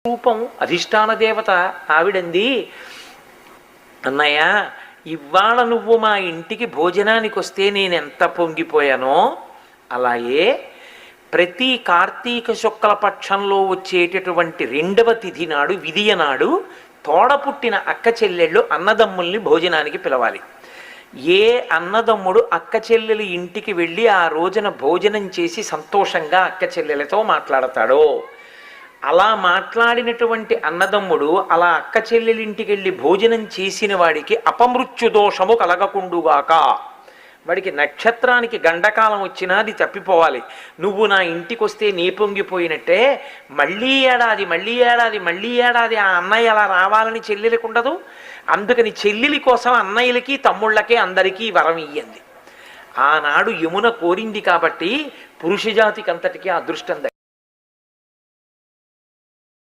రూపం అధిష్టాన దేవత ఆవిడంది, అన్నయ్య ఇవాళ నువ్వు మా ఇంటికి భోజనానికి వస్తే నేను ఎంత పొంగిపోయానో, అలాగే ప్రతి కార్తీక శుక్ల పక్షంలో వచ్చేటటువంటి 2వ తిథి నాడు విధియ నాడు తోడ పుట్టిన అక్క చెల్లెళ్ళు అన్నదమ్ముల్ని భోజనానికి పిలవాలి. ఏ అన్నదమ్ముడు అక్క చెల్లెలు ఇంటికి వెళ్ళి ఆ రోజున భోజనం చేసి సంతోషంగా అక్క చెల్లెలతో మాట్లాడతాడో, అలా మాట్లాడినటువంటి అన్నదమ్ముడు అలా అక్క చెల్లెలింటికి వెళ్ళి భోజనం చేసిన వాడికి అపమృత్యు దోషము కలగకుండుగాక. వాడికి నక్షత్రానికి గండకాలం వచ్చినా అది తప్పిపోవాలి. నువ్వు నా ఇంటికి వస్తే నీ పొంగిపోయినట్టే మళ్ళీ ఏడాది మళ్ళీ ఏడాది మళ్ళీ ఏడాది ఆ అన్నయ్య అలా రావాలని చెల్లెలకు ఉండదు. అందుకని చెల్లెలి కోసం అన్నయ్యలకి తమ్ముళ్ళకి అందరికీ వరం ఇయ్యంది. ఆనాడు యమున కోరింది కాబట్టి పురుష జాతికి అంతటికీ అదృష్టం దక్కింది.